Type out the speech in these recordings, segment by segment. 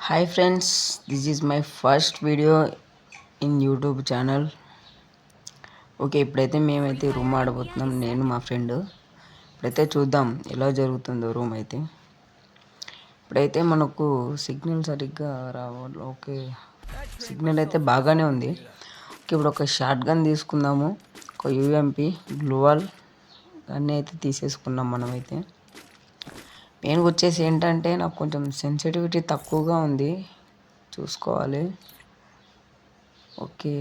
Hi friends, this is my first video in YouTube channel. Okay, ఇప్పుడైతే మేమైతే room ఆడబోతున్నాం, నేను మా ఫ్రెండ్. ఇప్పుడైతే చూద్దాం ఎలా జరుగుతుందో రూమ్ అయితే. ఇప్పుడైతే మనకు సిగ్నల్ సరిగ్గా రావాలి. ఓకే, సిగ్నల్ అయితే బాగానే ఉంది. ఓకే, ఇప్పుడు ఒక షార్ట్ గన్ తీసుకుందాము, ఒక యూఎంపీ, గ్లూవాల్ అన్నీ అయితే తీసేసుకున్నాం మనమైతే. మెయిన్గా వచ్చేసి ఏంటంటే నాకు కొంచెం సెన్సిటివిటీ తక్కువగా ఉంది, చూసుకోవాలి. ఓకే,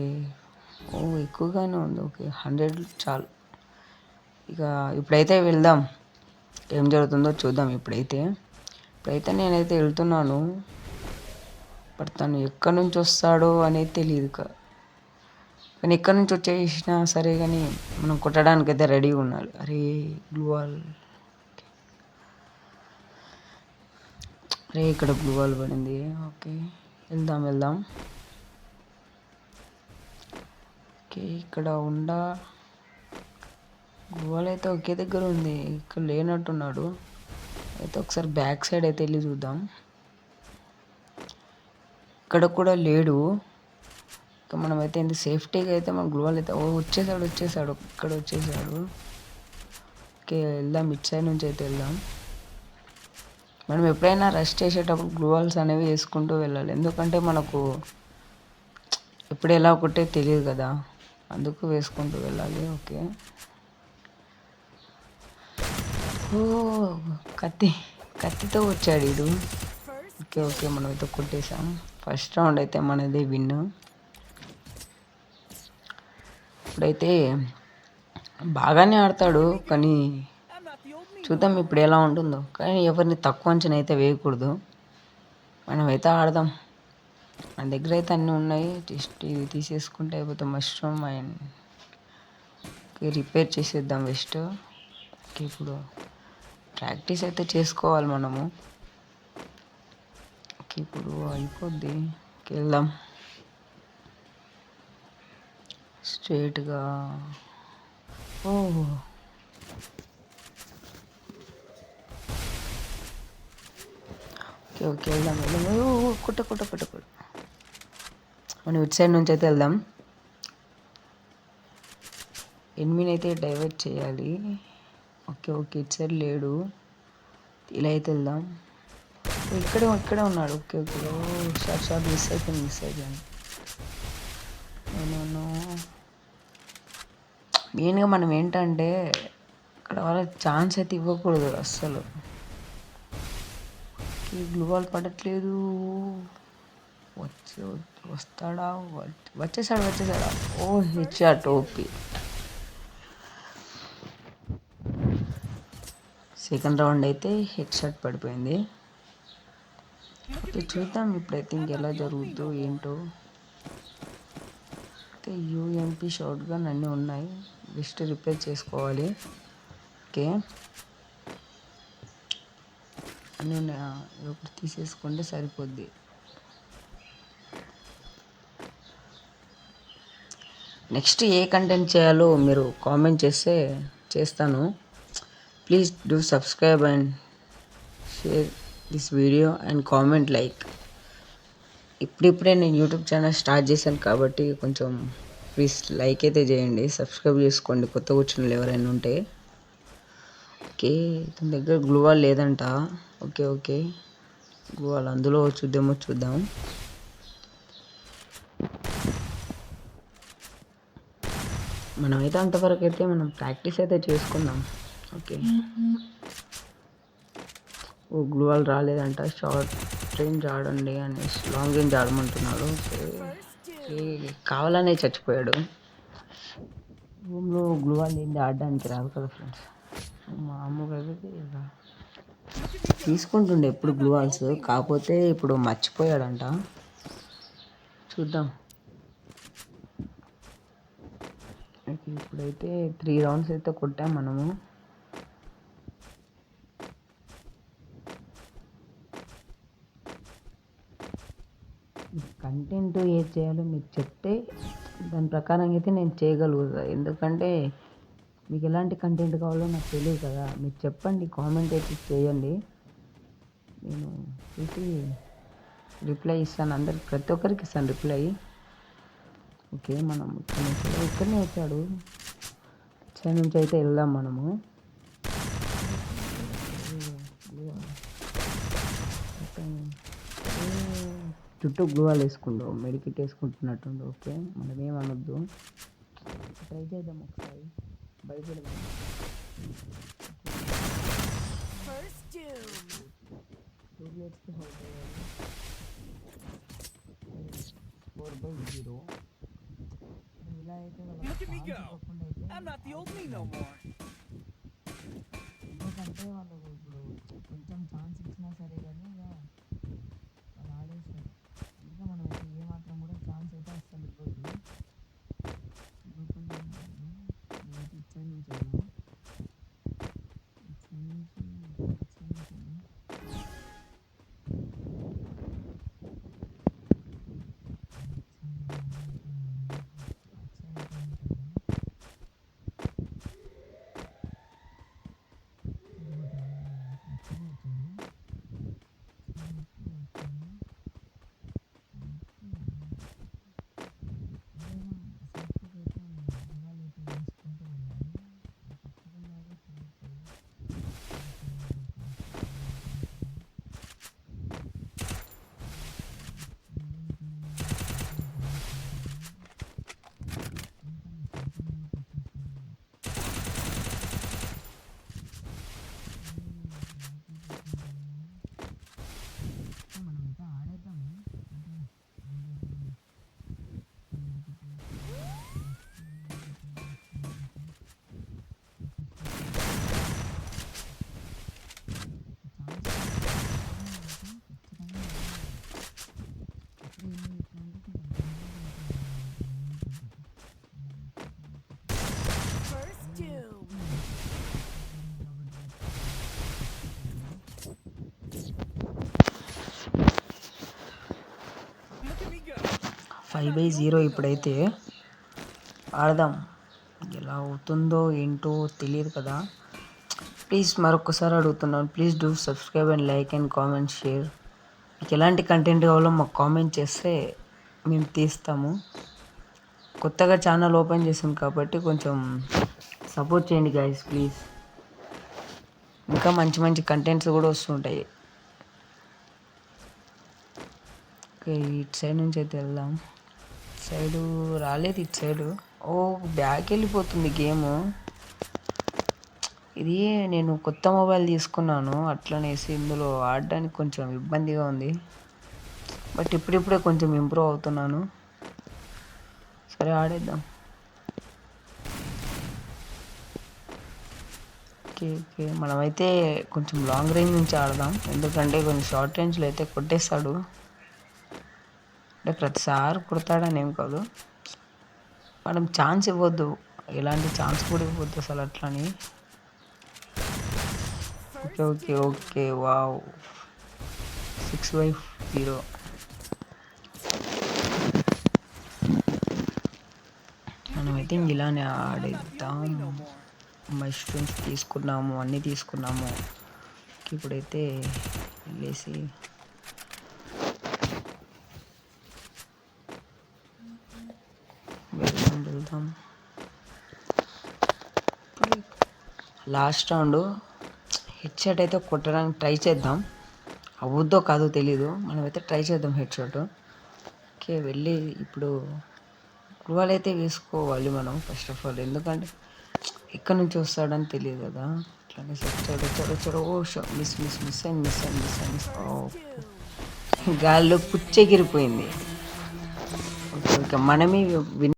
ఎక్కువగానే ఉంది. ఓకే, 100 చాలు. ఇక ఇప్పుడైతే వెళ్దాం, ఏం జరుగుతుందో చూద్దాం. ఇప్పుడైతే నేనైతే వెళ్తున్నాను, బట్ తను ఎక్కడి నుంచి వస్తాడో అనేది తెలియదు. కానీ ఎక్కడి నుంచి వచ్చేసినా సరే, కానీ మనం కొట్టడానికి అయితే రెడీగా ఉండాలి. అరే గ్లూవాల్, అరే ఇక్కడ గ్లూవాల్ పడింది. ఓకే, వెళ్దాం. ఓకే, ఇక్కడ గ్లూవాల్ అయితే ఒకే దగ్గర ఉంది, ఇక్కడ లేనట్టున్నాడు. అయితే ఒకసారి బ్యాక్ సైడ్ అయితే వెళ్ళి చూద్దాం. ఇక్కడ కూడా లేడు. ఇక మనమైతే ఇంత సేఫ్టీగా అయితే మన గ్లూవాల్ అయితే వచ్చేసాడు, ఇక్కడ వచ్చేసాడు. ఓకే, వెళ్దాం, ఇటు సైడ్ నుంచి అయితే వెళ్దాం. మనం ఎప్పుడైనా రెస్ట్ చేసేటప్పుడు గ్లూవాల్స్ అనేవి వేసుకుంటూ వెళ్ళాలి, ఎందుకంటే మనకు ఎప్పుడు ఎలా కొట్టే తెలియదు కదా, అందుకు వేసుకుంటూ వెళ్ళాలి. ఓకే, కత్తితో వచ్చాడు వీడు. ఓకే, మనమైతే కొట్టేసాం. ఫస్ట్ రౌండ్ అయితే మనదే విన్. ఇప్పుడైతే బాగానే ఆడతాడు, కానీ చూద్దాం ఇప్పుడు ఎలా ఉంటుందో. కానీ ఎవరిని తక్కువ అంచనా అయితే వేయకూడదు, మనమైతే ఆడదాం. మన దగ్గర అయితే అన్నీ ఉన్నాయి, జస్ట్ ఇది తీసేసుకుంటే అయిపోతే మష్రూమ్ అండ్ రిపేర్ చేసేద్దాం వెస్ట్. ఓకే, ఇప్పుడు ప్రాక్టీస్ అయితే చేసుకోవాలి మనము. ఓకే, ఇప్పుడు అయిపోద్ది. వెళ్దాం స్ట్రేట్గా. ఓకే, వెళ్దాం. కొట్ట మనం ఇటు సైడ్ నుంచి అయితే వెళ్దాం. ఎనిమిని అయితే డైవర్ట్ చేయాలి. ఓకే, ఇటు సైడ్ లేడు, ఇలా అయితే వెళ్దాం. ఇక్కడే ఉన్నాడు. ఓకే, షార్ట్ మిస్ అయిపోయింది. నేను మెయిన్గా మనం ఏంటంటే అక్కడ వాళ్ళకి ఛాన్స్ అయితే ఇవ్వకూడదు అస్సలు. గ్లూవాల్ పడట్లేదు. వస్తాడా? వచ్చేసాడా? హెచ్చా టోపీ. సెకండ్ రౌండ్ అయితే హెడ్ షాట్ పడిపోయింది. ఓకే, చూద్దాం ఇప్పుడైతే ఇంకెలా జరుగుద్దో ఏంటో. అయితే యూఎంపీ షార్ట్ గన్ అన్నీ ఉన్నాయి, జస్ట్ రిపేర్ చేసుకోవాలి. ఓకే, అన్నీ ఉన్నాయి, ఒకటి తీసేసుకుంటే సరిపోద్ది. నెక్స్ట్ ఏ కంటెంట్ చేయాలో మీరు కామెంట్ చేస్తే చేస్తాను. Please do subscribe and share this video and comment like. ఇప్పుడిప్పుడే నేను యూట్యూబ్ ఛానల్ స్టార్ట్ చేశాను కాబట్టి కొంచెం ప్లీజ్ లైక్ అయితే చేయండి, సబ్స్క్రైబ్ చేసుకోండి కొత్తగా వచ్చిన వాళ్ళు ఎవరైనా ఉంటే. ఓకే, తన దగ్గర గ్లూవాల్ లేదంట. ఓకే, గ్లూవాల్ అందులో చూద్దాం. మనమైతే అంతవరకు అయితే మనం ప్రాక్టీస్ అయితే చేసుకుందాం. ఓకే, గ్లూవాల్ రాలేదంట, షార్ట్ రేంజ్ ఆడండి అని లాంగ్ రేంజ్ ఆడమంటున్నాడు. కావాలనే చచ్చిపోయాడు. రూమ్లో గ్లూవాల్ ఏంది ఆడడానికి రాదు కదా ఫ్రెండ్స్. మామూలుగా అయితే తీసుకుంటుండే ఎప్పుడు గ్లూవాల్స్, కాకపోతే ఇప్పుడు మర్చిపోయాడంట. చూద్దాం. ఇప్పుడైతే 3 రౌండ్స్ అయితే కొట్టాం మనము. కంటెంట్ ఏది చేయాలో మీరు చెప్తే దాని ప్రకారం అయితే నేను చేయగలుగుతా, ఎందుకంటే మీకు ఎలాంటి కంటెంట్ కావాలో నాకు తెలియదు కదా. మీరు చెప్పండి, కామెంట్ అయితే చేయండి, నేను చూసి రిప్లై ఇస్తాను అందరికి, ప్రతి ఒక్కరికి ఇస్తాను రిప్లై. ఓకే, మనం ఇక్కడనే వచ్చాడు. ఇచ్చా నుంచి అయితే వెళ్దాం మనము. చుట్టూ గ్లూవాలు వేసుకుంటాం, మెడికిట్ వేసుకుంటున్నట్టుండు. ఓకే, మనం ఏమనొద్దు, ట్రై చేద్దాం ఒకసారి, భయపడదాం. 4/0 ఇలా అయితే ఎందుకంటే వాళ్ళు ఇప్పుడు కొంచెం ఛాన్స్ ఇచ్చినా సరే కానీ ఇక వాళ్ళు ఆడేస్తారు. ఇంకా మనం అయితే ఏమాత్రం కూడా ఛాన్స్ అయితే అస్సలు ఇవ్వద్దు. నేనైతే ఇచ్చా నుంచి వెళ్ళాం, ఇచ్చా నుంచి ఫైవ్ బై 0 ఇప్పుడైతే ఆడదాం. ఎలా అవుతుందో ఏంటో తెలియదు కదా. ప్లీజ్ మరొకసారి అడుగుతున్నాను, please do subscribe and like and comment share. మీకు ఎలాంటి కంటెంట్ కావాలో మాకు కామెంట్ చేస్తే మేము తీస్తాము. కొత్తగా ఛానల్ ఓపెన్ చేసాం కాబట్టి కొంచెం సపోర్ట్ చేయండి గైస్ ప్లీజ్. ఇంకా మంచి మంచి కంటెంట్స్ కూడా వస్తుంటాయి. ఓకే, ఇటు సైడ్ నుంచి అయితే వెళ్దాం. ఇటు సైడు రాలేదు, ఇటు సైడు. ఓ, బ్యాక్ వెళ్ళిపోతుంది గేము. ఇది నేను కొత్త మొబైల్ తీసుకున్నాను, అట్లనేసి ఇందులో ఆడడానికి కొంచెం ఇబ్బందిగా ఉంది. బట్ ఇప్పుడిప్పుడే కొంచెం ఇంప్రూవ్ అవుతున్నాను. సరే ఆడేద్దాం. ఓకే ఓకే, మనమైతే కొంచెం లాంగ్ రేంజ్ నుంచి ఆడదాం, ఎందుకంటే కొంచెం షార్ట్ రేంజ్లో అయితే కొట్టేస్తాడు. అంటే ప్రతిసారి కొడతాడని ఏం కాదు, మనం ఛాన్స్ ఇవ్వద్దు, ఎలాంటి ఛాన్స్ కూడా ఇవ్వద్దు అసలు అట్లని. Okay okay okay, wow, 6/0. మనమైతే ఇలానే ఆడేద్దాం. మష్రూమ్స్ తీసుకున్నాము, అన్నీ తీసుకున్నాము. ఇప్పుడైతే వెళ్ళేసి వెళ్దాం. లాస్ట్ రౌండ్ హెడ్ షాట్ అయితే కొట్టడానికి ట్రై చేద్దాం. అవుద్దో కాదో తెలీదు, మనమైతే ట్రై చేద్దాం హెడ్ షాట్. ఓకే, వెళ్ళి ఇప్పుడు గ్లూవాల్ అయితే వేసుకోవాలి మనం ఫస్ట్ ఆఫ్ ఆల్, ఎందుకంటే ఎక్కడి నుంచి వస్తాడని తెలియదు కదా. అట్లానే వచ్చాడు. ఓ మిస్ మిస్ మిస్ అయింది మిస్ అయింది మిస్ అయింది మిస్. గాల్లో పుచ్చెగిరిపోయింది. ఓకే ఓకే, మనమే